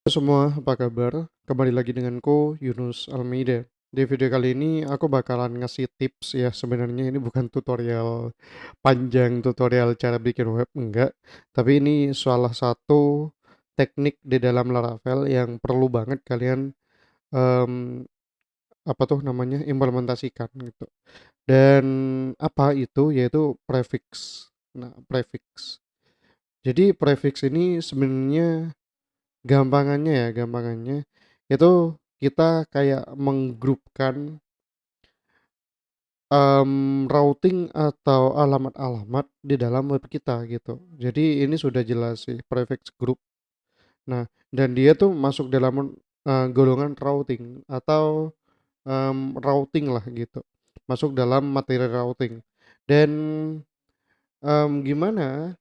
Halo semua, apa kabar? Kembali lagi denganku, Yunus Almeida. Di video kali ini aku bakalan ngasih tips ya, sebenarnya ini bukan tutorial panjang, tutorial cara bikin web, enggak. Tapi ini salah satu teknik di dalam Laravel yang perlu banget kalian em, apa tuh namanya implementasikan gitu. Dan apa itu? Yaitu prefix. Nah, prefix. Jadi prefix ini sebenarnya gampangannya itu kita kayak menggrupkan routing atau alamat-alamat di dalam web kita gitu. Jadi ini sudah jelas sih prefix group. Nah, dan dia tuh masuk dalam golongan routing atau routing lah gitu. Masuk dalam materi routing. Dan gimana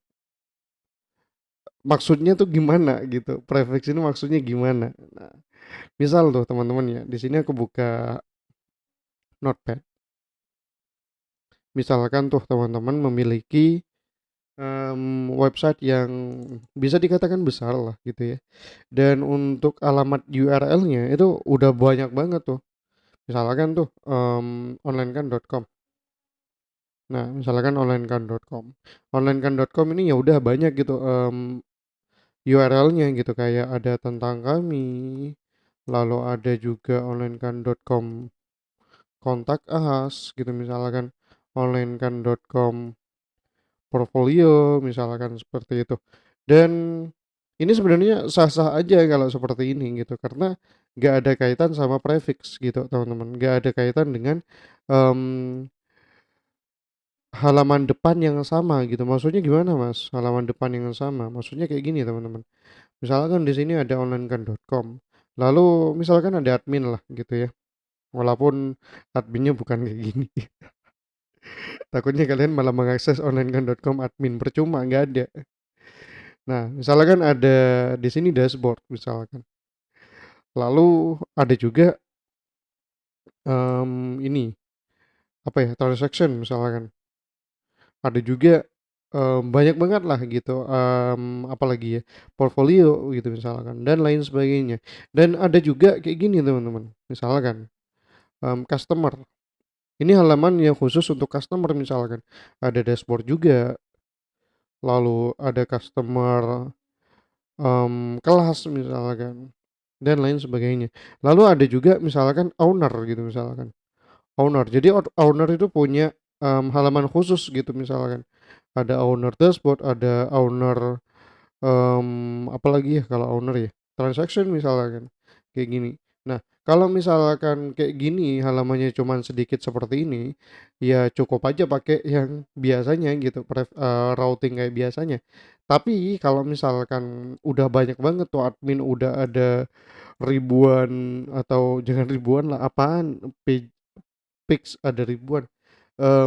maksudnya tuh gimana gitu? Prefix ini maksudnya gimana? Nah, misal tuh teman-teman ya, di sini aku buka Notepad. Misalkan tuh teman-teman memiliki website yang bisa dikatakan besar lah gitu ya. Dan untuk alamat URL-nya itu udah banyak banget tuh. Misalkan tuh onlinekan.com. Nah, misalkan onlinekan.com. Onlinekan.com ini ya udah banyak gitu URL-nya gitu kayak ada tentang kami, lalu ada juga onlinekan.com kontak us gitu misalkan onlinekan.com portfolio misalkan seperti itu. Dan ini sebenarnya sah-sah aja kalau seperti ini gitu karena nggak ada kaitan sama prefix gitu teman-teman, nggak ada kaitan dengan em, halaman depan yang sama gitu. Maksudnya gimana mas? Halaman depan yang sama? Maksudnya kayak gini teman-teman. Misalkan di sini ada onlinekan.com, lalu misalkan ada admin lah gitu ya. Walaupun adminnya bukan kayak gini. Takutnya kalian malah mengakses onlinekan.com admin percuma nggak ada. Nah, misalkan ada di sini dashboard misalkan. Lalu ada juga ini apa ya transaction misalkan. Ada juga banyak banget lah gitu. Apalagi ya portfolio gitu misalkan dan lain sebagainya. Dan ada juga kayak gini teman-teman. Misalkan customer. Ini halaman yang khusus untuk customer misalkan. Ada dashboard juga. Lalu ada customer kelas misalkan dan lain sebagainya. Lalu ada juga misalkan owner gitu misalkan. Owner. Jadi owner itu punya halaman khusus gitu misalkan. Ada owner dashboard, ada owner apalagi ya kalau owner ya. Transaction misalkan kayak gini. Nah, kalau misalkan kayak gini halamannya cuman sedikit seperti ini, ya cukup aja pakai yang biasanya gitu, routing kayak biasanya. Tapi kalau misalkan udah banyak banget tuh admin udah ada ribuan atau jangan ribuan lah apaan page ada ribuan.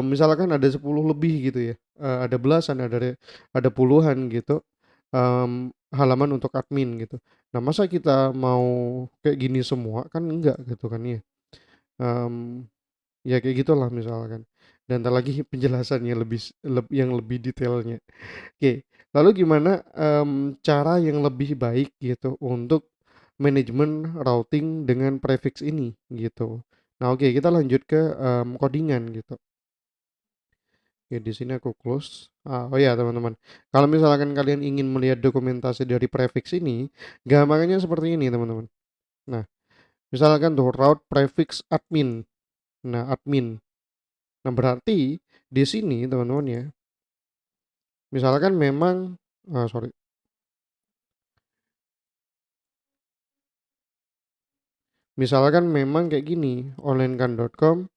Misalkan ada 10 lebih gitu ya. Ada belasan, ada puluhan gitu. Halaman untuk admin gitu. Nah, masa kita mau kayak gini semua kan enggak gitu kan ya. Em, Ya kayak gitulah misalkan. Dan tak lagi penjelasannya yang lebih detailnya. Oke, lalu gimana cara yang lebih baik gitu untuk manajemen routing dengan prefix ini gitu. Nah, oke, kita lanjut ke codingan gitu. Oke, di sini aku close. Oh ya, teman-teman. Kalau misalkan kalian ingin melihat dokumentasi dari prefix ini, gampangannya seperti ini, teman-teman. Nah, misalkan tuh route prefix admin. Nah, admin. Nah, berarti di sini, teman-teman ya, misalkan memang sorry. Misalkan memang kayak gini, onlinekan.com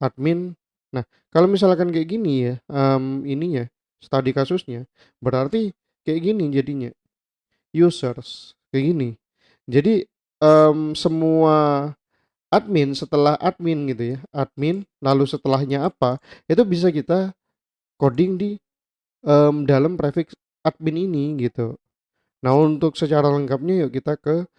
admin. Nah, kalau misalkan kayak gini ya, ininya, studi kasusnya, berarti kayak gini jadinya, users, kayak gini. Jadi, semua admin setelah admin gitu ya, admin, lalu setelahnya apa, itu bisa kita coding di dalam prefix admin ini gitu. Nah, untuk secara lengkapnya yuk kita ke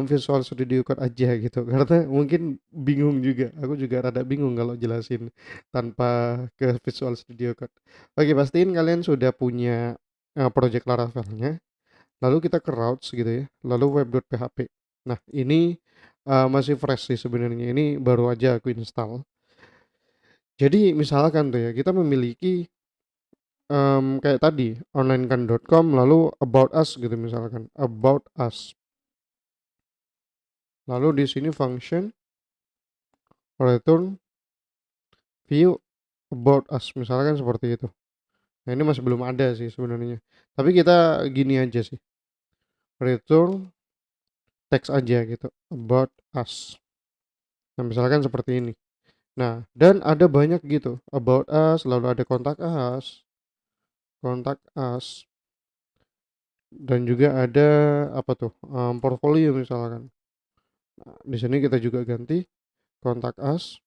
Visual Studio Code aja gitu karena mungkin bingung juga, aku juga rada bingung kalau jelasin tanpa ke Visual Studio Code. Oke, pastiin kalian sudah punya project Laravelnya, lalu kita ke routes gitu ya, lalu web.php. Nah, ini masih fresh sih sebenarnya, ini baru aja aku install. Jadi misalkan tuh ya, kita memiliki kayak tadi onlinekan.com lalu about us gitu misalkan, about us. Lalu di sini function return view about us misalkan seperti itu. Nah, ini masih belum ada sih sebenarnya. Tapi kita gini aja sih. Return text aja gitu, about us. Nah, misalkan seperti ini. Nah, dan ada banyak gitu, about us, lalu ada kontak us, dan juga ada apa tuh, portfolio misalkan. Nah, di sini kita juga ganti kontak us,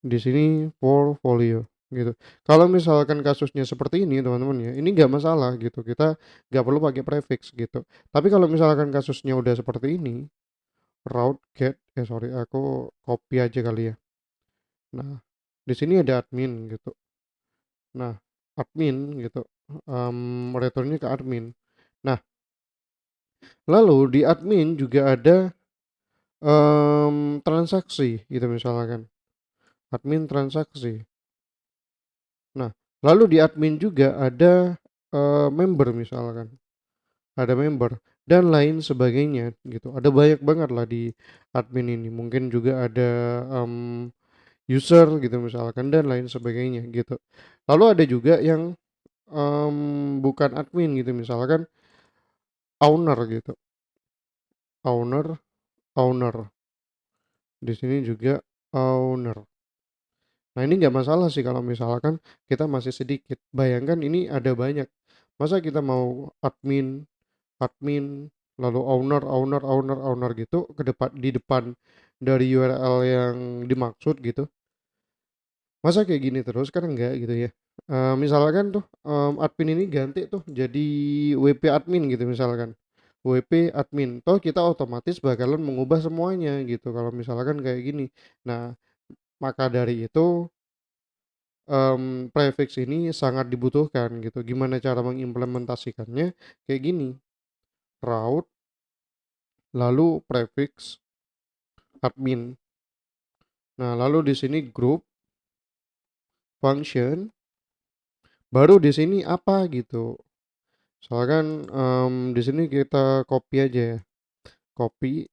di sini portfolio gitu. Kalau misalkan kasusnya seperti ini teman-teman ya, ini nggak masalah gitu. Kita nggak perlu pakai prefix gitu. Tapi kalau misalkan kasusnya udah seperti ini, route get, sorry, aku copy aja kali ya. Nah, di sini ada admin gitu. Nah, admin gitu, returnnya ke admin. Nah, lalu di admin juga ada transaksi gitu misalkan, admin transaksi. Nah, lalu di admin juga ada member misalkan, ada member dan lain sebagainya gitu. Ada banyak banget lah di admin ini. Mungkin juga ada user gitu misalkan dan lain sebagainya gitu. Lalu ada juga yang bukan admin gitu misalkan owner gitu. Owner, owner. Di sini juga owner. Nah, ini nggak masalah sih kalau misalkan kita masih sedikit. Bayangkan ini ada banyak. Masa kita mau admin, admin, lalu owner gitu ke depan di depan dari URL yang dimaksud gitu. Masa kayak gini terus kan enggak gitu ya. Misalkan tuh admin ini ganti tuh jadi WP admin gitu misalkan. WP admin. Toh kita otomatis bakalan mengubah semuanya gitu kalau misalkan kayak gini. Nah, maka dari itu prefix ini sangat dibutuhkan gitu. Gimana cara mengimplementasikannya? Kayak gini. Route lalu prefix admin. Nah, lalu di sini group function baru di sini apa gitu. Misalkan di sini kita copy aja ya. Copy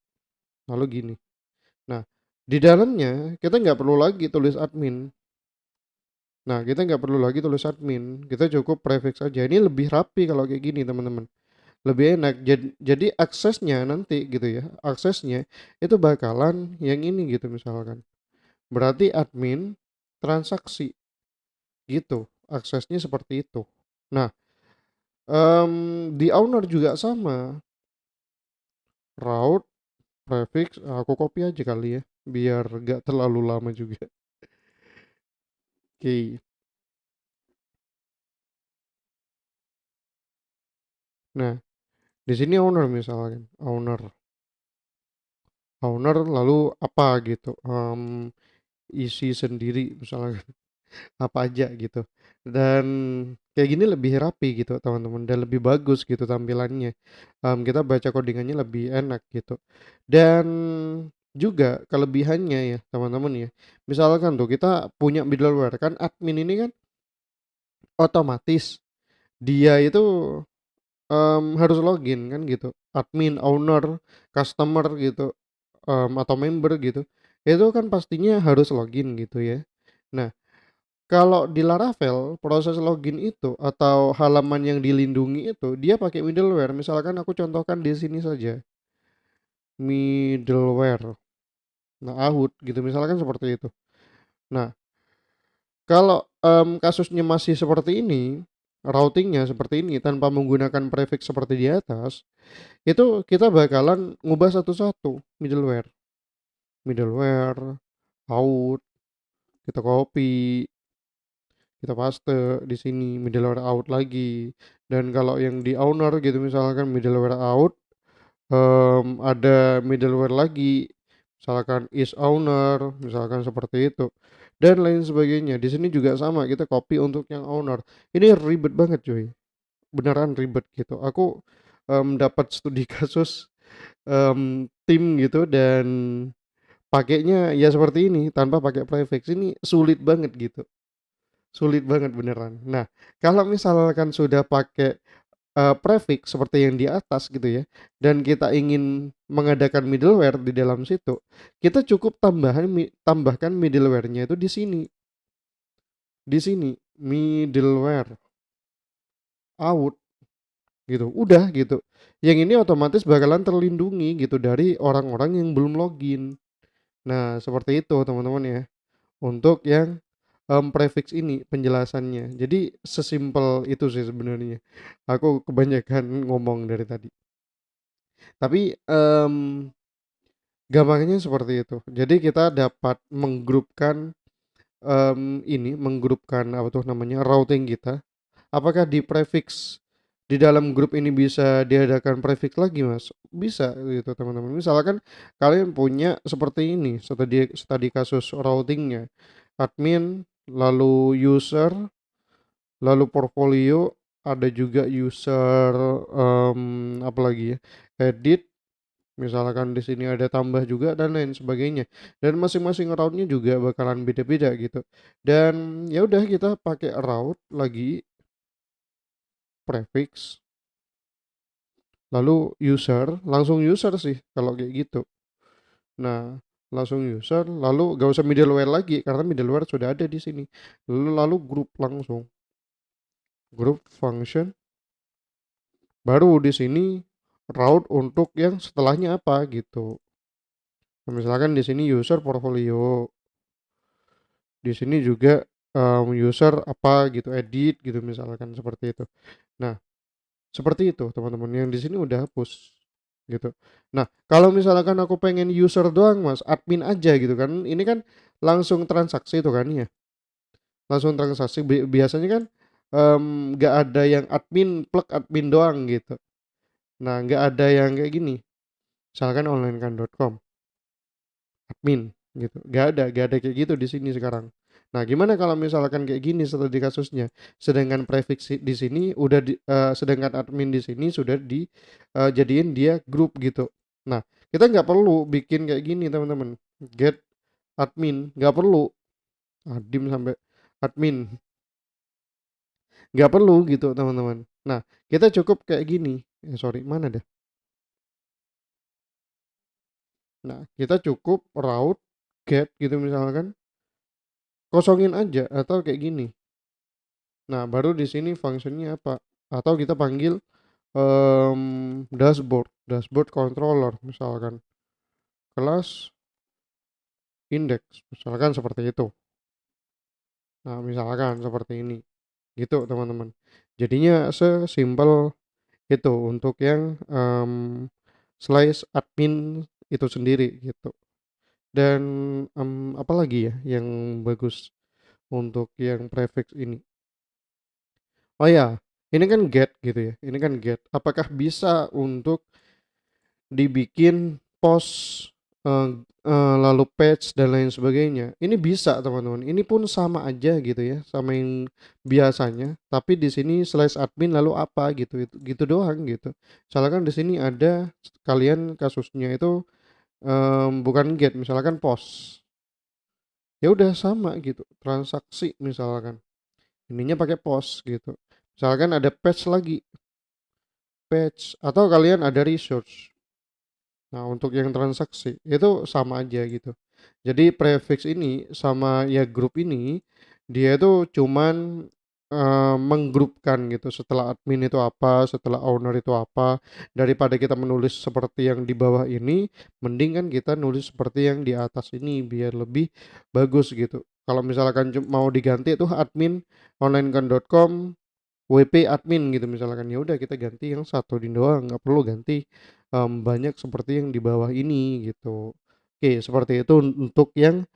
lalu gini. Nah, di dalamnya kita nggak perlu lagi tulis admin. Nah, kita nggak perlu lagi tulis admin. Kita cukup prefix aja. Ini lebih rapi kalau kayak gini, teman-teman. Lebih enak. Jadi aksesnya nanti gitu ya. Aksesnya itu bakalan yang ini gitu misalkan. Berarti admin transaksi gitu. Aksesnya seperti itu. Nah, di owner juga sama. Route, prefix, aku copy aja kali ya. Biar gak terlalu lama juga. Oke. Nah, di sini owner misalkan. Owner lalu apa gitu. Isi sendiri misalkan. Apa aja gitu. Dan kayak gini lebih rapi gitu teman-teman. Dan lebih bagus gitu tampilannya. Kita baca codingannya lebih enak gitu. Dan juga kelebihannya ya teman-teman ya. Misalkan tuh kita punya middleware kan admin ini kan otomatis dia itu harus login kan gitu. Admin, owner, customer gitu, atau member gitu. Itu kan pastinya harus login gitu ya. Nah, kalau di Laravel proses login itu atau halaman yang dilindungi itu dia pakai middleware. Misalkan aku contohkan di sini saja. Middleware. Nah, out gitu misalkan seperti itu. Nah, kalau kasusnya masih seperti ini, routingnya seperti ini tanpa menggunakan prefix seperti di atas, itu kita bakalan ngubah satu-satu middleware out, kita copy, kita paste di sini middleware out lagi. Dan kalau yang di owner gitu misalkan middleware out, ada middleware lagi misalkan is owner misalkan seperti itu dan lain sebagainya. Di sini juga sama, kita copy untuk yang owner. Ini ribet banget cuy, beneran ribet gitu. Aku, dapat studi kasus, tim gitu dan pakainya ya seperti ini, tanpa pakai prefix, ini sulit banget gitu, sulit banget beneran. Nah, kalau misalkan sudah pakai prefix seperti yang di atas gitu ya, dan kita ingin mengadakan middleware di dalam situ, kita cukup tambahkan middleware-nya itu di sini, middleware out gitu, udah gitu. Yang ini otomatis bakalan terlindungi gitu dari orang-orang yang belum login. Nah, seperti itu teman-teman ya, untuk yang prefix ini penjelasannya. Jadi sesimpel itu sih sebenarnya. Aku kebanyakan ngomong dari tadi. Tapi gampangnya seperti itu. Jadi kita dapat menggrupkan menggrupkan apa tuh namanya routing kita. Apakah di prefix di dalam grup ini bisa diadakan prefix lagi, Mas? Bisa gitu, teman-teman. Misalkan kalian punya seperti ini, studi kasus routingnya. Admin, lalu user, lalu portfolio, ada juga user apa lagi ya? Edit, misalkan di sini ada tambah juga dan lain sebagainya. Dan masing-masing route-nya juga bakalan beda-beda gitu. Dan ya udah kita pakai route lagi prefix lalu user, langsung user sih kalau kayak gitu. Nah, langsung user, lalu gak usah middleware lagi karena middleware sudah ada di sini. Lalu grup langsung, grup function, baru di sini route untuk yang setelahnya apa gitu. Nah, misalkan di sini user portfolio, di sini juga user apa gitu, edit gitu misalkan seperti itu. Nah, seperti itu teman-teman, yang di sini udah hapus gitu. Nah, kalau misalkan aku pengen user doang Mas, admin aja gitu kan, ini kan langsung transaksi itu kan ya, langsung transaksi biasanya kan nggak ada yang admin plug admin doang gitu. Nah, nggak ada yang kayak gini, misalkan onlinekan.com admin gitu, nggak ada kayak gitu di sini sekarang. Nah, gimana kalau misalkan kayak gini setelah di kasusnya, sedangkan prefix di sini udah sedangkan admin di sini sudah di jadiin dia grup gitu. Nah, kita nggak perlu bikin kayak gini teman-teman, get admin nggak perlu, admin sampai admin nggak perlu gitu teman-teman. Nah, kita cukup kayak gini, sorry mana dah. Nah, kita cukup route get gitu misalkan, kosongin aja atau kayak gini. Nah, baru di sini fungsinya apa? Atau kita panggil dashboard controller misalkan, kelas index, misalkan seperti itu. Nah, misalkan seperti ini, gitu teman-teman. Jadinya sesimpel itu untuk yang slice admin itu sendiri gitu. Dan apa lagi ya yang bagus untuk yang prefix ini? Oh ya, ini kan get gitu ya. Ini kan get. Apakah bisa untuk dibikin post lalu page dan lain sebagainya? Ini bisa teman-teman. Ini pun sama aja gitu ya, sama yang biasanya. Tapi di sini slash admin lalu apa gitu, itu gitu doang gitu. Misalkan di sini ada kalian kasusnya itu bukan get, misalkan post. Ya udah sama gitu. Transaksi misalkan. Ininya pakai post gitu. Misalkan ada page lagi, page atau kalian ada research. Nah, untuk yang transaksi itu sama aja gitu. Jadi prefix ini sama ya grup ini dia itu cuman menggrupkan gitu, setelah admin itu apa, setelah owner itu apa. Daripada kita menulis seperti yang di bawah ini, mending kan kita nulis seperti yang di atas ini biar lebih bagus gitu. Kalau misalkan mau diganti itu admin onlinekan.com WP admin gitu misalkan, ya udah kita ganti yang satu di doang, nggak perlu ganti banyak seperti yang di bawah ini gitu. Oke, seperti itu untuk yang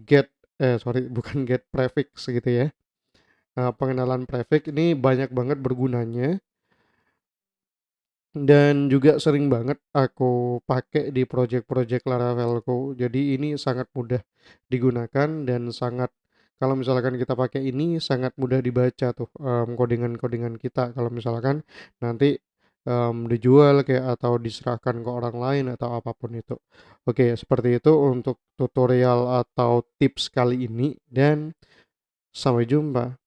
get sorry bukan get prefix gitu ya. Pengenalan prefix ini banyak banget bergunanya dan juga sering banget aku pakai di project-project Laravelku. Jadi ini sangat mudah digunakan dan sangat Kalau misalkan kita pakai ini sangat mudah dibaca tuh, kodingan-kodingan kita kalau misalkan nanti, dijual kayak atau diserahkan ke orang lain atau apapun itu. Oke, seperti itu untuk tutorial atau tips kali ini dan sampai jumpa.